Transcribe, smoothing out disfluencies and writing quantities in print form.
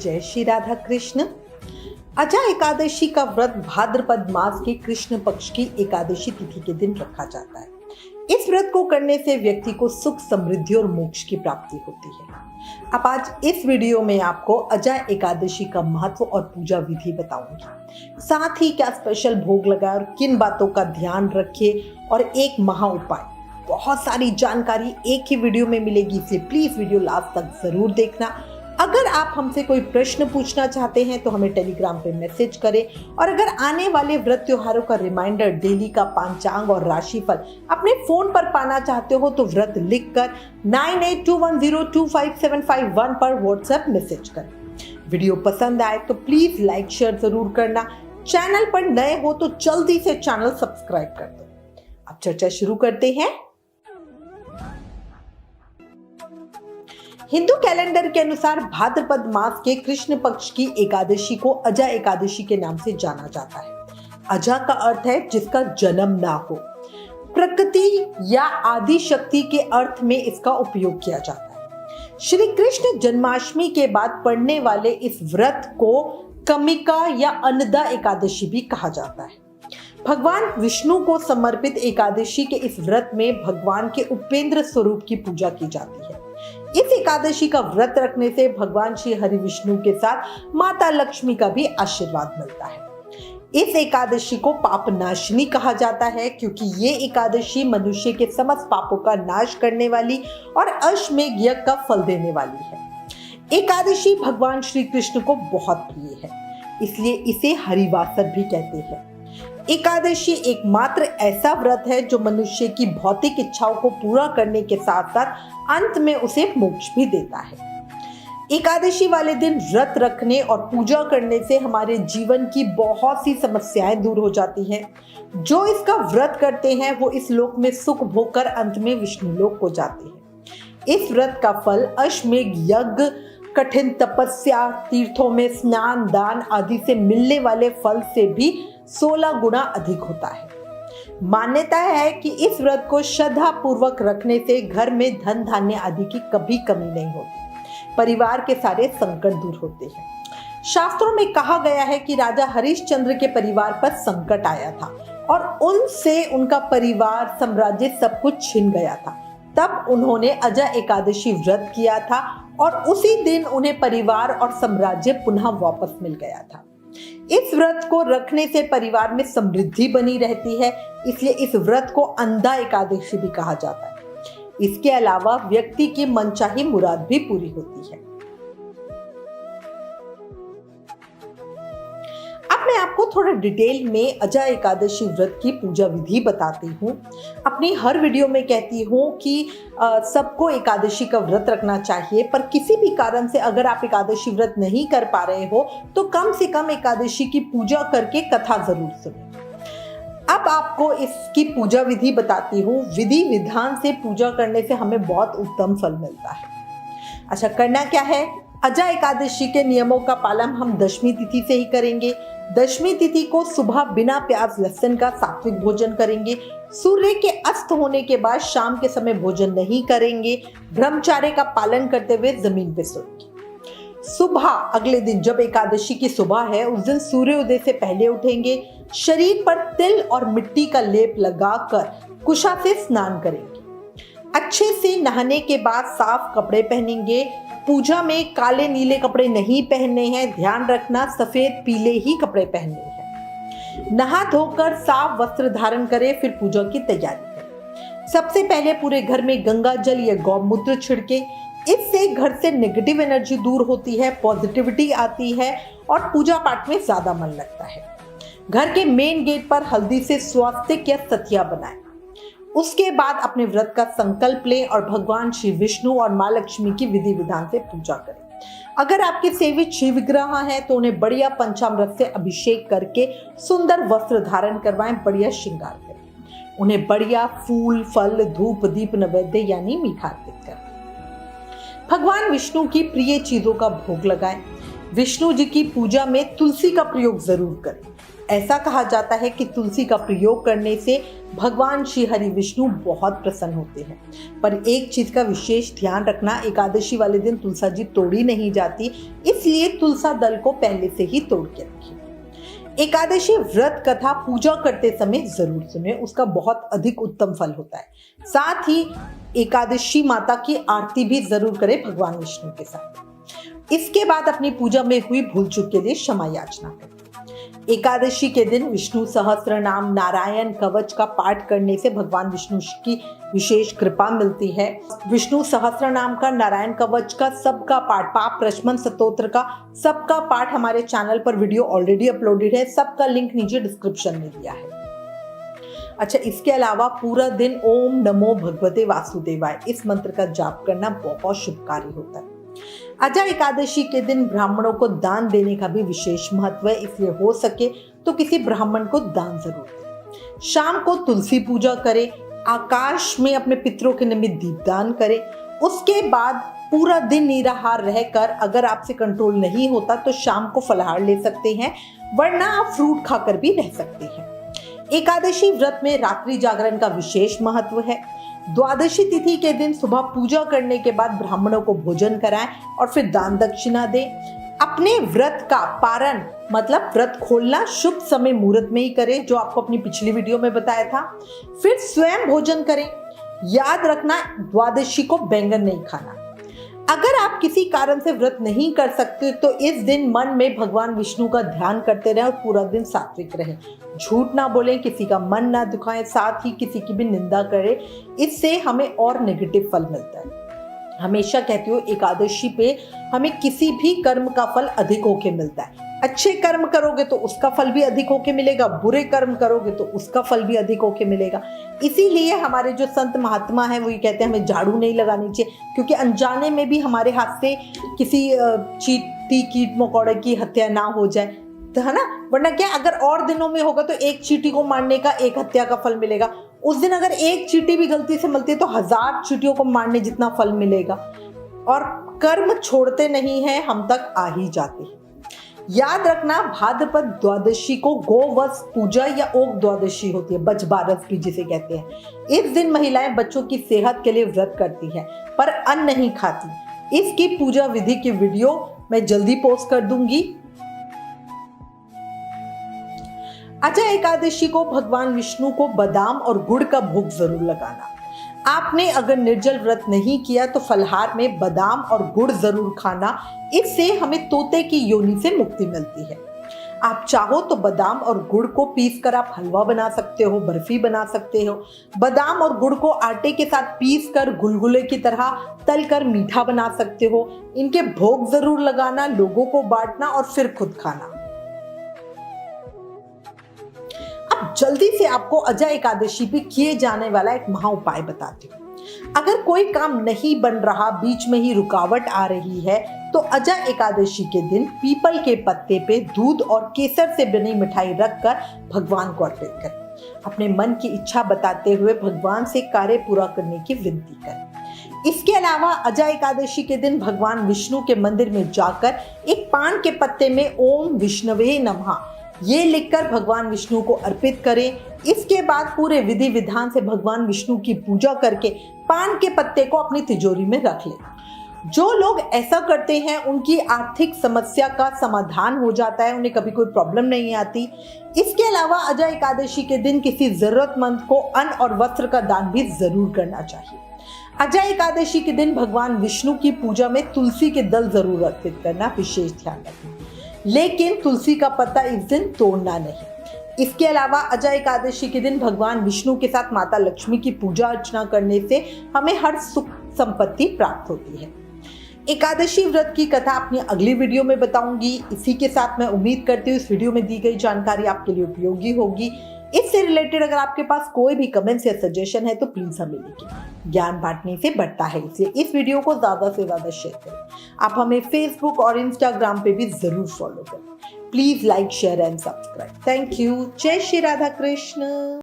जय श्री राधा कृष्ण। अजा एकादशी का व्रत भाद्रपद मास के कृष्ण पक्ष की एकादशी तिथि के दिन रखा जाता है। इस व्रत को करने से व्यक्ति को सुख, समृद्धि और मोक्ष की प्राप्ति होती है। अब आज इस वीडियो में आपको अजा एकादशी का महत्व और पूजा विधि बताऊंगी। साथ ही क्या स्पेशल भोग लगाए और किन बातों का ध्यान रखिए और एक महा उपाय। बहुत सारी जानकारी एक ही वीडियो में मिलेगी, इसलिए प्लीज वीडियो लास्ट तक जरूर देखना। अगर आप हमसे कोई प्रश्न पूछना चाहते हैं तो हमें टेलीग्राम पे मैसेज करें और अगर आने वाले व्रत त्योहारों का रिमाइंडर, डेली का पंचांग और राशिफल अपने फोन पर पाना चाहते हो तो व्रत लिखकर 9821025751 पर व्हाट्सएप मैसेज करें। वीडियो पसंद आए तो प्लीज लाइक शेयर जरूर करना। चैनल पर नए हो तो जल्दी से चैनल सब्सक्राइब कर दो। अब चर्चा शुरू करते हैं। हिंदू कैलेंडर के अनुसार भाद्रपद मास के कृष्ण पक्ष की एकादशी को अजा एकादशी के नाम से जाना जाता है। अजा का अर्थ है जिसका जन्म ना हो। प्रकृति या आदि शक्ति के अर्थ में इसका उपयोग किया जाता है। श्री कृष्ण जन्माष्टमी के बाद पड़ने वाले इस व्रत को कमिका या अन्नदा एकादशी भी कहा जाता है। भगवान विष्णु को समर्पित एकादशी के इस व्रत में भगवान के उपेंद्र स्वरूप की पूजा की जाती है। इस एकादशी का व्रत रखने से भगवान श्री हरि विष्णु के साथ माता लक्ष्मी का भी आशीर्वाद मिलता है। इस एकादशी को पाप नाशिनी कहा जाता है क्योंकि ये एकादशी मनुष्य के समस्त पापों का नाश करने वाली और अश्वमेध यज्ञ का फल देने वाली है। एकादशी भगवान श्री कृष्ण को बहुत प्रिय है, इसलिए इसे हरिवासर भी कहते हैं। एकादशी एकमात्र ऐसा व्रत है जो मनुष्य की भौतिक इच्छाओं को पूरा करने के साथ साथ अंत में उसे मोक्ष भी देता है। एकादशी वाले दिन व्रत रखने और पूजा करने से हमारे जीवन की बहुत सी समस्याएं दूर हो जाती हैं। जो इसका व्रत करते हैं वो इस लोक में सुख भोग कर अंत में विष्णु लोक को जाते हैं। इस व्रत का फल अश्वमेध यज्ञ, कठिन तपस्या, तीर्थों में स्नान, दान आदि से मिलने वाले फल से भी 16 गुना अधिक होता है। मान्यता है कि इस व्रत को श्रद्धा पूर्वक रखने से घर में धन धान्य आदि की कभी कमी नहीं होती, परिवार के सारे संकट दूर होते हैं। शास्त्रों में कहा गया है कि राजा हरिश्चंद्र के परिवार पर संकट आया था और उनसे उनका परिवार, साम्राज्य सब कुछ छिन गया था। तब उन्होंने अजा एकादशी व्रत किया था और उसी दिन उन्हें परिवार और साम्राज्य पुनः वापस मिल गया था। इस व्रत को रखने से परिवार में समृद्धि बनी रहती है, इसलिए इस व्रत को अन्नदा एकादशी भी कहा जाता है। इसके अलावा व्यक्ति की मनचाही मुराद भी पूरी होती है। अब मैं आपको थोड़ा डिटेल में अजा एकादशी व्रत की पूजा विधि बताती हूँ। अपनी हर वीडियो में कहती हूँ कि सबको एकादशी का व्रत रखना चाहिए, पर किसी भी कारण से अगर आप एकादशी व्रत नहीं कर पा रहे हो तो कम से कम एकादशी की पूजा करके कथा जरूर सुनें। अब आपको इसकी पूजा विधि बताती हूँ। विधि विधान से पूजा करने से हमें बहुत उत्तम फल मिलता है। अच्छा, करना क्या है? अजा एकादशी के नियमों का पालन हम दशमी तिथि से ही करेंगे। दशमी तिथि को सुबह बिना प्याज लहसुन का सात्विक भोजन करेंगे। सूर्य के अस्त होने के बाद शाम के समय भोजन नहीं करेंगे। ब्रह्मचर्य का पालन करते हुए जमीन पे सोएंगे। सुबह अगले दिन जब एकादशी की सुबह है उस दिन सूर्योदय से पहले उठेंगे। शरीर पर तिल और मिट्टी का लेप लगाकर कुशा से स्नान करेंगे। अच्छे से नहाने के बाद साफ कपड़े पहनेंगे। पूजा में काले नीले कपड़े नहीं पहनने हैं, ध्यान रखना सफेद पीले ही कपड़े पहनने हैं। नहा धोकर साफ वस्त्र धारण करें, फिर पूजा की तैयारी करें। सबसे पहले पूरे घर में गंगा जल या गौमूत्र छिड़के। इससे घर से नेगेटिव एनर्जी दूर होती है, पॉजिटिविटी आती है और पूजा पाठ में ज्यादा मन लगता है। घर के मेन गेट पर हल्दी से स्वास्तिक या सतिया बनाएं। उसके बाद अपने व्रत का संकल्प लें और भगवान श्री विष्णु और माँ लक्ष्मी की विधि विधान से पूजा करें। अगर आपके सेवित शिव विग्रह हैं तो उन्हें बढ़िया पंचामृत से अभिषेक करके सुंदर वस्त्र धारण करवाएं, बढ़िया श्रृंगार करें। उन्हें बढ़िया फूल, फल, धूप, दीप नैवेद्य यानी मीठा अर्पित करें। भगवान विष्णु की प्रिय चीजों का भोग लगाएं। विष्णु जी की पूजा में तुलसी का प्रयोग जरूर करें। ऐसा कहा जाता है कि तुलसी का प्रयोग करने से भगवान श्री हरि विष्णु बहुत प्रसन्न होते हैं। पर एक चीज का विशेष ध्यान रखना, एकादशी वाले दिन तुलसा जी तोड़ी नहीं जाती, इसलिए तुलसा दल को पहले से ही तोड़ के रखिए। एकादशी व्रत कथा पूजा करते समय जरूर सुने, उसका बहुत अधिक उत्तम फल होता है। साथ ही एकादशी माता की आरती भी जरूर करें भगवान विष्णु के साथ। इसके बाद अपनी पूजा में हुई भूल चूक के लिए क्षमा याचना करें। एकादशी के दिन विष्णु सहस्त्र नाम नारायण कवच का पाठ करने से भगवान विष्णु की विशेष कृपा मिलती है। विष्णु सहस्त्र नाम का, नारायण कवच का सबका पाठ, पाप प्रशमन स्तोत्र का सबका पाठ हमारे चैनल पर वीडियो ऑलरेडी अपलोडेड है, सबका लिंक नीचे डिस्क्रिप्शन में दिया है। अच्छा, इसके अलावा पूरा दिन ओम नमो भगवते वासुदेवाय इस मंत्र का जाप करना बहुत शुभकारी होता है। अजा एकादशी के दिन ब्राह्मणों को दान देने का भी विशेष महत्व है, इसलिए हो सके तो किसी ब्राह्मण को दान जरूर दें। शाम को तुलसी पूजा करें, आकाश में अपने पितरों के निमित्त दीपदान करें। उसके बाद पूरा दिन निराहार रहकर, अगर आपसे कंट्रोल नहीं होता तो शाम को फलाहार ले सकते हैं, वरना आप फ्रूट खाकर भी रह सकते हैं। एकादशी व्रत में रात्रि जागरण का विशेष महत्व है। द्वादशी तिथि के दिन सुबह पूजा करने के बाद ब्राह्मणों को भोजन कराएं और फिर दान दक्षिणा दें। अपने व्रत का पारण मतलब व्रत खोलना शुभ समय मुहूर्त में ही करें, जो आपको अपनी पिछली वीडियो में बताया था। फिर स्वयं भोजन करें। याद रखना, द्वादशी को बैंगन नहीं खाना। अगर आप किसी कारण से व्रत नहीं कर सकते तो इस दिन मन में भगवान विष्णु का ध्यान करते रहें और पूरा दिन सात्विक रहें। झूठ ना बोलें, किसी का मन ना दुखाएं, साथ ही किसी की भी निंदा करें, इससे हमें और नेगेटिव फल मिलता है। हमेशा कहती हूँ, एकादशी पे हमें किसी भी कर्म का फल अधिक होके मिलता है। अच्छे कर्म करोगे तो उसका फल भी अधिक होके मिलेगा, बुरे कर्म करोगे तो उसका फल भी अधिक होके मिलेगा। इसीलिए हमारे जो संत महात्मा हैं वो ये कहते हैं हमें झाड़ू नहीं लगानी चाहिए, क्योंकि अनजाने में भी हमारे हाथ से किसी चींटी कीट मकोड़े की हत्या ना हो जाए, तो है ना। वरना क्या, अगर और दिनों में होगा तो एक चींटी को मारने का एक हत्या का फल मिलेगा। उस दिन अगर एक चींटी भी गलती से मिलती है तो 1000 चींटियों को मारने जितना फल मिलेगा। और कर्म छोड़ते नहीं हैं, हम तक आ ही जाते हैं। याद रखना, भाद्रपद द्वादशी को गोवत्स पूजा या ओक द्वादशी होती है, बचबारस भी जिसे कहते हैं। इस दिन महिलाएं बच्चों की सेहत के लिए व्रत करती हैं, पर अन्न नहीं खाती। इसकी पूजा विधि की वीडियो मैं जल्दी पोस्ट कर दूंगी। अजा एकादशी को भगवान विष्णु को बादाम और गुड़ का भोग जरूर लगाना। आपने अगर निर्जल व्रत नहीं किया तो फलहार में बादाम और गुड़ जरूर खाना, इससे हमें तोते की योनि से मुक्ति मिलती है। आप चाहो तो बादाम और गुड़ को पीस कर आप हलवा बना सकते हो, बर्फी बना सकते हो। बादाम और गुड़ को आटे के साथ पीस कर गुलगुले की तरह तल कर मीठा बना सकते हो। इनके भोग जरूर लगाना, लोगों को बांटना और फिर खुद खाना। अब जल्दी से आपको अजा एकादशी पे किए जाने वाला एक महा उपाय बताती हूँ। अगर कोई काम नहीं बन रहा, बीच में ही रुकावट आ रही है, तो अजा एकादशी के दिन पीपल के पत्ते पे दूध और केसर से बनी मिठाई रखकर भगवान को अर्पित करें। अपने मन की इच्छा बताते हुए भगवान से कार्य पूरा करने की विनती करें। इसके अलावा अजा एकादशी के दिन भगवान विष्णु के मंदिर में जाकर एक पान के पत्ते में ओम विष्णवे नमः ये लिखकर भगवान विष्णु को अर्पित करें। इसके बाद पूरे विधि विधान से भगवान विष्णु की पूजा करके पान के पत्ते को अपनी तिजोरी में रख लें। जो लोग ऐसा करते हैं उनकी आर्थिक समस्या का समाधान हो जाता है, उन्हें कभी कोई प्रॉब्लम नहीं आती। इसके अलावा अजा एकादशी के दिन किसी जरूरतमंद को अन्न और वस्त्र का दान भी जरूर करना चाहिए। अजा एकादशी के दिन भगवान विष्णु की पूजा में तुलसी के दल जरूर अर्पित करना, विशेष ध्यान रखना। लेकिन तुलसी का पत्ता इस दिन तोड़ना नहीं। इसके अलावा अजा एकादशी के दिन भगवान विष्णु के साथ माता लक्ष्मी की पूजा अर्चना करने से हमें हर सुख संपत्ति प्राप्त होती है। एकादशी व्रत की कथा अपनी अगली वीडियो में बताऊंगी। इसी के साथ मैं उम्मीद करती हूँ इस वीडियो में दी गई जानकारी आपके लिए उपयोगी होगी। इससे रिलेटेड अगर आपके पास कोई भी कमेंट्स या सजेशन है तो प्लीज हमें लिखिए। ज्ञान बांटने से बढ़ता है, इसलिए इस वीडियो को ज्यादा से ज्यादा शेयर करें। आप हमें फेसबुक और इंस्टाग्राम पे भी जरूर फॉलो करें। Please like, share and subscribe. Thank you. जय श्री राधा कृष्ण।